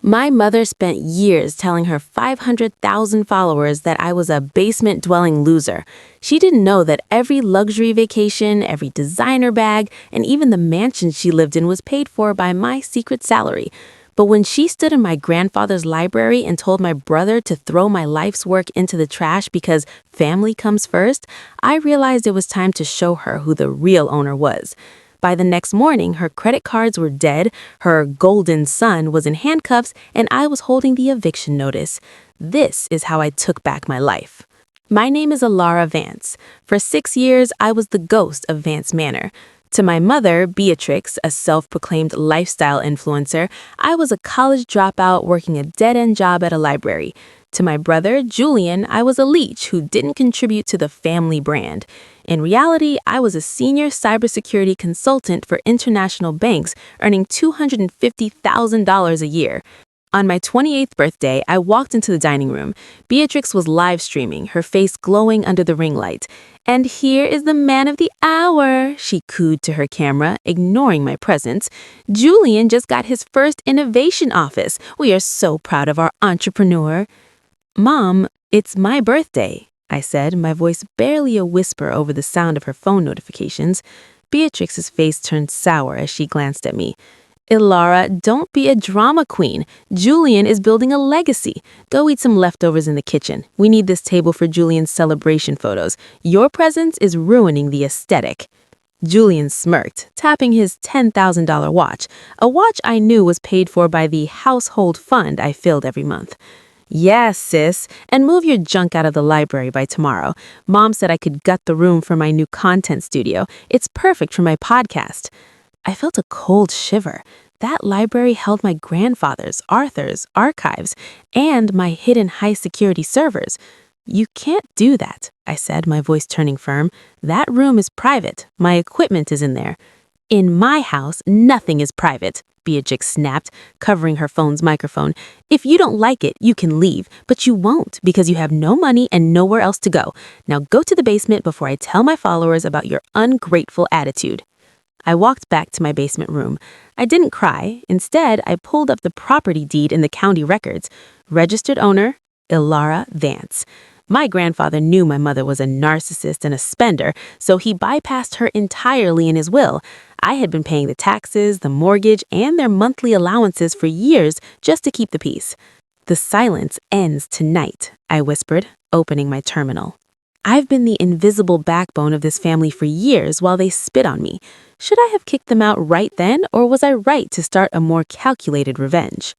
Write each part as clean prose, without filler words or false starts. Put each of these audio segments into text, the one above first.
My mother spent years telling her 500,000 followers that I was a basement-dwelling loser. She didn't know that every luxury vacation, every designer bag, and even the mansion she lived in was paid for by my secret salary. But when she stood in my grandfather's library and told my brother to throw my life's work into the trash because family comes first, I realized it was time to show her who the real owner was. By the next morning, her credit cards were dead, her golden son was in handcuffs, and I was holding the eviction notice. This is how I took back my life. My name is Elara Vance. For 6 years, I was the ghost of Vance Manor. To my mother, Beatrix, a self-proclaimed lifestyle influencer, I was a college dropout working a dead-end job at a library. To my brother, Julian, I was a leech who didn't contribute to the family brand. In reality, I was a senior cybersecurity consultant for international banks, earning $250,000 a year. On my 28th birthday, I walked into the dining room. Beatrix was live streaming, her face glowing under the ring light. "And here is the man of the hour," she cooed to her camera, ignoring my presence. "Julian just got his first innovation office. We are so proud of our entrepreneur." "Mom, it's my birthday," I said, my voice barely a whisper over the sound of her phone notifications. Beatrix's face turned sour as she glanced at me. "Elara, don't be a drama queen. Julian is building a legacy. Go eat some leftovers in the kitchen. We need this table for Julian's celebration photos. Your presence is ruining the aesthetic." Julian smirked, tapping his $10,000 watch, a watch I knew was paid for by the household fund I filled every month. "Yes, sis, and move your junk out of the library by tomorrow. Mom said I could gut the room for my new content studio. It's perfect for my podcast." I felt a cold shiver. That library held my grandfather's, Arthur's, archives, and my hidden high-security servers. "You can't do that," I said, my voice turning firm. "That room is private. My equipment is in there." "In my house, nothing is private," Beatrix snapped, covering her phone's microphone. "If you don't like it, you can leave, but you won't because you have no money and nowhere else to go. Now go to the basement before I tell my followers about your ungrateful attitude." I walked back to my basement room. I didn't cry. Instead, I pulled up the property deed in the county records. Registered owner, Elara Vance. My grandfather knew my mother was a narcissist and a spender, so he bypassed her entirely in his will. I had been paying the taxes, the mortgage, and their monthly allowances for years just to keep the peace. "The silence ends tonight," I whispered, opening my terminal. "I've been the invisible backbone of this family for years while they spit on me. Should I have kicked them out right then, or was I right to start a more calculated revenge?"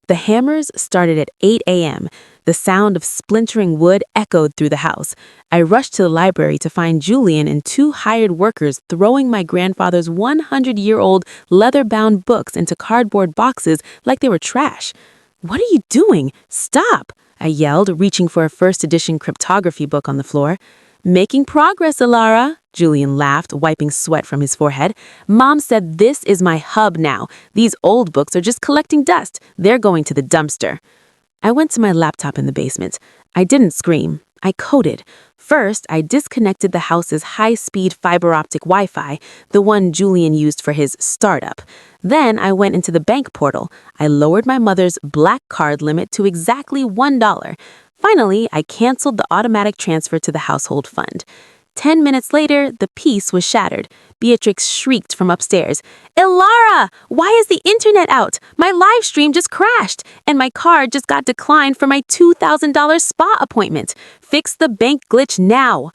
The hammers started at 8 a.m. The sound of splintering wood echoed through the house. I rushed to the library to find Julian and 2 hired workers throwing my grandfather's 100-year-old leather-bound books into cardboard boxes like they were trash. "What are you doing? Stop!" I yelled, reaching for a first-edition cryptography book on the floor. "Making progress, Elara," Julian laughed, wiping sweat from his forehead. "Mom said this is my hub now. These old books are just collecting dust. They're going to the dumpster." I went to my laptop in the basement. I didn't scream. I coded. First, I disconnected the house's high-speed fiber optic Wi-Fi, the one Julian used for his startup. Then I went into the bank portal. I lowered my mother's black card limit to exactly $1. Finally, I canceled the automatic transfer to the household fund. 10 minutes later, the peace was shattered. Beatrix shrieked from upstairs. "Elara, why is the internet out? My live stream just crashed, and my card just got declined for my $2,000 spa appointment. Fix the bank glitch now."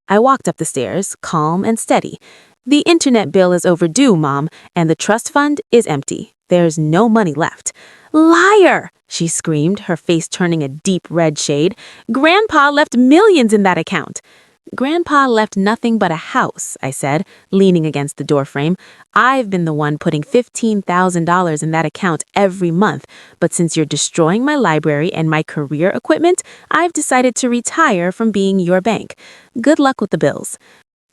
I walked up the stairs, calm and steady. "The internet bill is overdue, Mom, and the trust fund is empty. There's no money left." "Liar!" she screamed, her face turning a deep red shade. "Grandpa left millions in that account." "Grandpa left nothing but a house," I said, leaning against the doorframe. "I've been the one putting $15,000 in that account every month, but since you're destroying my library and my career equipment, I've decided to retire from being your bank. Good luck with the bills."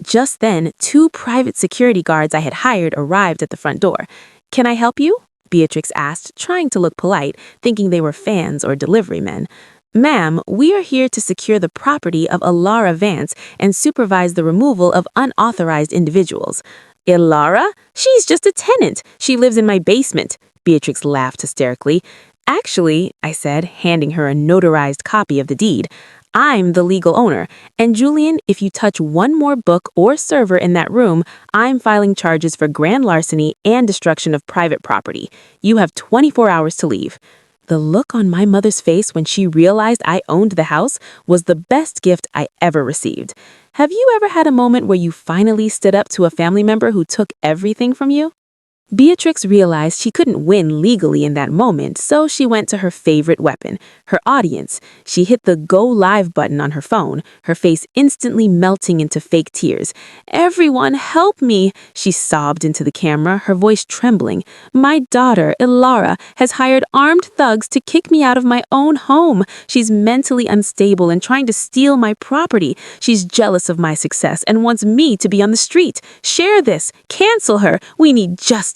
Just then, 2 private security guards I had hired arrived at the front door. "Can I help you?" Beatrix asked, trying to look polite, thinking they were fans or delivery men. "Ma'am, we are here to secure the property of Elara Vance and supervise the removal of unauthorized individuals." "Elara? She's just a tenant. She lives in my basement." Beatrix laughed hysterically. Actually, I said, handing her a notarized copy of the deed, I'm the legal owner, and Julian, if you touch one more book or server in that room, I'm filing charges for grand larceny and destruction of private property. You have 24 hours to leave. The look on my mother's face when she realized I owned the house was the best gift I ever received. Have you ever had a moment where you finally stood up to a family member who took everything from you? Beatrix realized she couldn't win legally in that moment, so she went to her favorite weapon, her audience. She hit the Go Live button on her phone, her face instantly melting into fake tears. "Everyone, help me!" she sobbed into the camera, her voice trembling. "My daughter, Elara, has hired armed thugs to kick me out of my own home. She's mentally unstable and trying to steal my property. She's jealous of my success and wants me to be on the street. Share this. Cancel her. We need justice."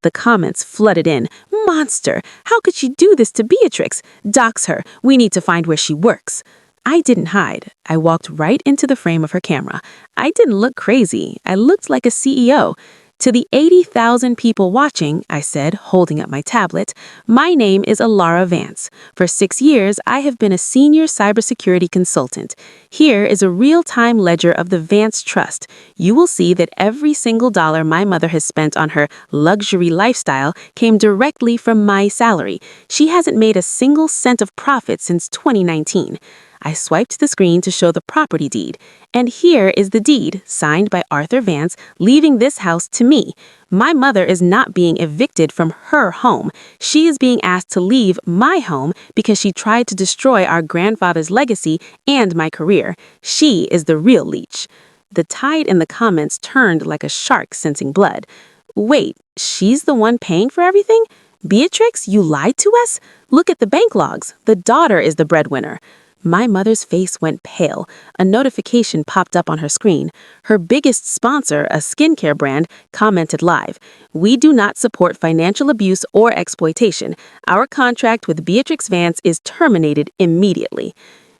The comments flooded in. "Monster! How could she do this to Beatrix? Dox her. We need to find where she works." I didn't hide. I walked right into the frame of her camera. I didn't look crazy. I looked like a CEO. "To the 80,000 people watching," I said, holding up my tablet, "my name is Elara Vance. For 6 years, I have been a senior cybersecurity consultant. Here is a real-time ledger of the Vance Trust. You will see that every single dollar my mother has spent on her luxury lifestyle came directly from my salary. She hasn't made a single cent of profit since 2019. I swiped the screen to show the property deed. And here is the deed, signed by Arthur Vance, leaving this house to me. My mother is not being evicted from her home. She is being asked to leave my home because she tried to destroy our grandfather's legacy and my career. She is the real Leech." The tide in the comments turned like a shark sensing blood. "Wait, she's the one paying for everything? Beatrix, you lied to us? Look at the bank logs. The daughter is the breadwinner." My mother's face went pale. A notification popped up on her screen. Her biggest sponsor, a skincare brand, commented live, "We do not support financial abuse or exploitation. Our contract with Beatrix Vance is terminated immediately."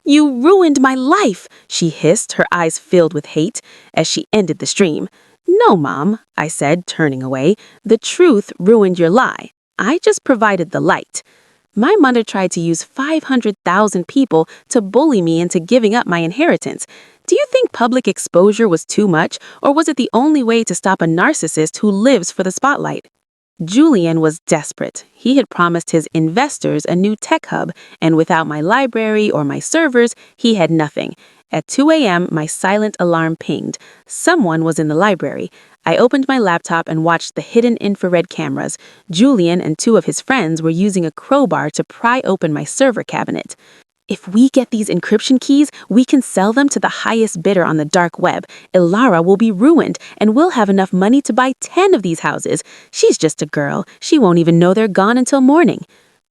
"You ruined my life," she hissed, her eyes filled with hate, as she ended the stream. "No, Mom," I said, turning away. "The truth ruined your lie. I just provided the light." My mother tried to use 500,000 people to bully me into giving up my inheritance. Do you think public exposure was too much, or was it the only way to stop a narcissist who lives for the spotlight? Julian was desperate. He had promised his investors a new tech hub, and without my library or my servers, he had nothing. At 2 a.m., my silent alarm pinged. Someone was in the library. I opened my laptop and watched the hidden infrared cameras. Julian and 2 of his friends were using a crowbar to pry open my server cabinet. "If we get these encryption keys, we can sell them to the highest bidder on the dark web. Elara will be ruined, and we'll have enough money to buy 10 of these houses. She's just a girl. She won't even know they're gone until morning."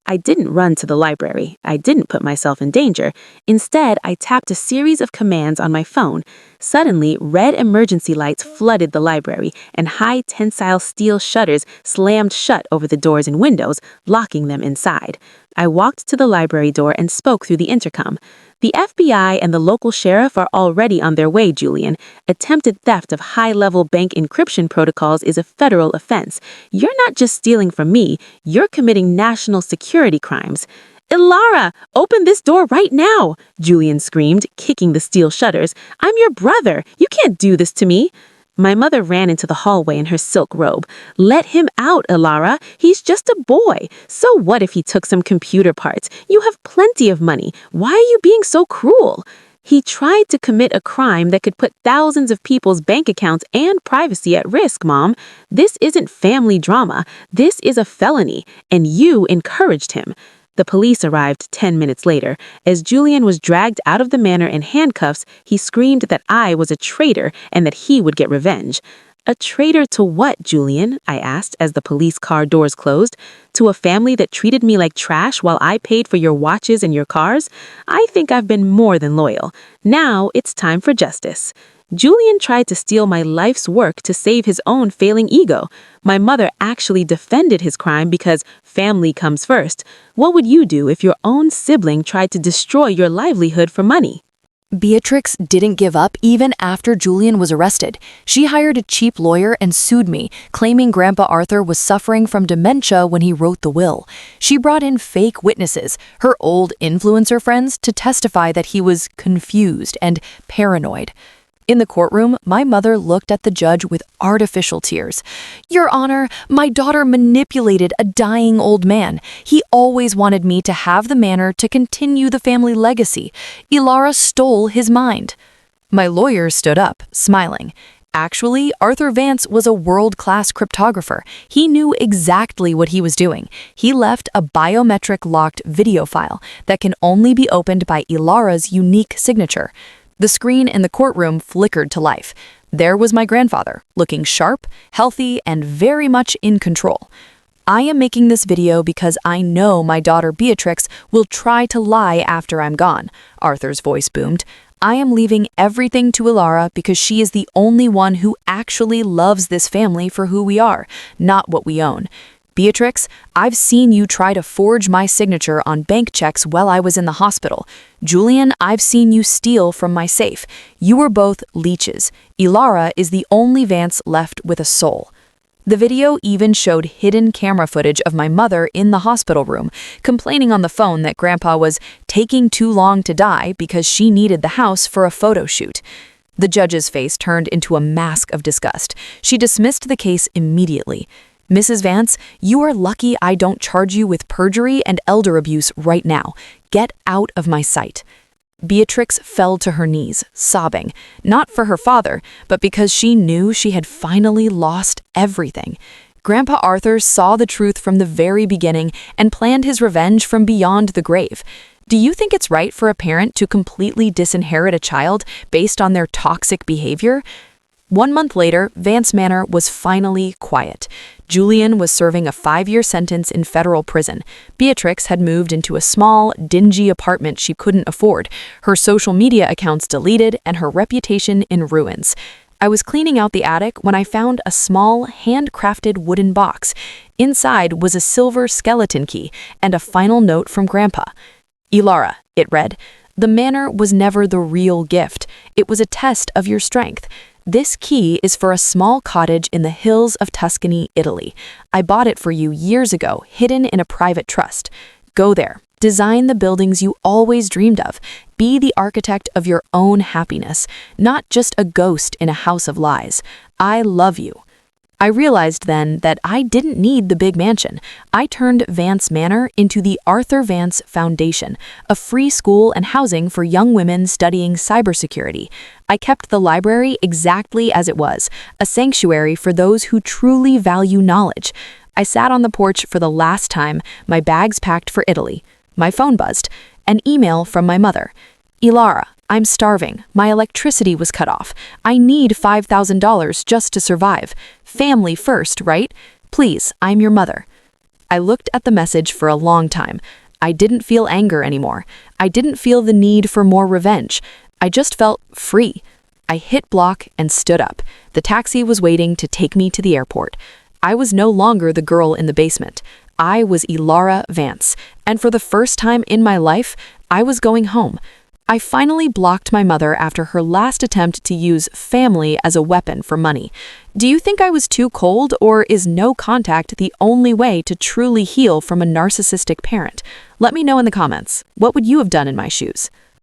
I didn't run to the library. I didn't put myself in danger. Instead, I tapped a series of commands on my phone. Suddenly, red emergency lights flooded the library, and high tensile steel shutters slammed shut over the doors and windows, locking them inside. I walked to the library door and spoke through the intercom. "The FBI and the local sheriff are already on their way, Julian. Attempted theft of high-level bank encryption protocols is a federal offense. You're not just stealing from me, you're committing national security crimes." "Elara, open this door right now!" Julian screamed, kicking the steel shutters. "I'm your brother. You can't do this to me." My mother ran into the hallway in her silk robe. "Let him out, Elara. He's just a boy. So what if he took some computer parts? You have plenty of money. Why are you being so cruel?" "He tried to commit a crime that could put thousands of people's bank accounts and privacy at risk, Mom. This isn't family drama. This is a felony, and you encouraged him." The police arrived 10 minutes later. As Julian was dragged out of the manor in handcuffs, he screamed that I was a traitor and that he would get revenge. "A traitor to what, Julian?" I asked as the police car doors closed. "To a family that treated me like trash while I paid for your watches and your cars? I think I've been more than loyal. Now it's time for justice." Julian tried to steal my life's work to save his own failing ego. My mother actually defended his crime because family comes first. What would you do if your own sibling tried to destroy your livelihood for money? Beatrix didn't give up even after Julian was arrested. She hired a cheap lawyer and sued me, claiming Grandpa Arthur was suffering from dementia when he wrote the will. She brought in fake witnesses, her old influencer friends, to testify that he was confused and paranoid. In the courtroom, my mother looked at the judge with artificial tears. "Your Honor, my daughter manipulated a dying old man. He always wanted me to have the manor to continue the family legacy. Elara stole his mind." My lawyer stood up, smiling. Actually, Arthur Vance was a world-class cryptographer. He knew exactly what he was doing. He left a biometric-locked video file that can only be opened by Elara's unique signature. The screen in the courtroom flickered to life. There was my grandfather, looking sharp, healthy, and very much in control. I am making this video because I know my daughter Beatrix will try to lie after I'm gone, Arthur's voice boomed. I am leaving everything to Elara because she is the only one who actually loves this family for who we are, not what we own. Beatrix, I've seen you try to forge my signature on bank checks while I was in the hospital. Julian, I've seen you steal from my safe. You were both leeches. Elara is the only Vance left with a soul. The video even showed hidden camera footage of my mother in the hospital room, complaining on the phone that Grandpa was taking too long to die because she needed the house for a photo shoot. The judge's face turned into a mask of disgust. She dismissed the case immediately. "Mrs. Vance, you are lucky I don't charge you with perjury and elder abuse right now. Get out of my sight." Beatrix fell to her knees, sobbing, not for her father, but because she knew she had finally lost everything. Grandpa Arthur saw the truth from the very beginning and planned his revenge from beyond the grave. Do you think it's right for a parent to completely disinherit a child based on their toxic behavior? 1 month later, Vance Manor was finally quiet. Julian was serving a 5-year sentence in federal prison. Beatrix had moved into a small, dingy apartment she couldn't afford, her social media accounts deleted, and her reputation in ruins. I was cleaning out the attic when I found a small, handcrafted wooden box. Inside was a silver skeleton key and a final note from Grandpa. "Elara," it read, "the manor was never the real gift. It was a test of your strength. This key is for a small cottage in the hills of Tuscany, Italy. I bought it for you years ago, hidden in a private trust. Go there. Design the buildings you always dreamed of. Be the architect of your own happiness, not just a ghost in a house of lies. I love you." I realized then that I didn't need the big mansion. I turned Vance Manor into the Arthur Vance Foundation, a free school and housing for young women studying cybersecurity. I kept the library exactly as it was, a sanctuary for those who truly value knowledge. I sat on the porch for the last time, my bags packed for Italy. My phone buzzed. An email from my mother. "Elara, I'm starving. My electricity was cut off. I need $5,000 just to survive. Family first, right? Please, I'm your mother." I looked at the message for a long time. I didn't feel anger anymore. I didn't feel the need for more revenge. I just felt free. I hit block and stood up. The taxi was waiting to take me to the airport. I was no longer the girl in the basement. I was Elara Vance, and for the first time in my life, I was going home. I finally blocked my mother after her last attempt to use family as a weapon for money. Do you think I was too cold, or is no contact the only way to truly heal from a narcissistic parent? Let me know in the comments. What would you have done in my shoes?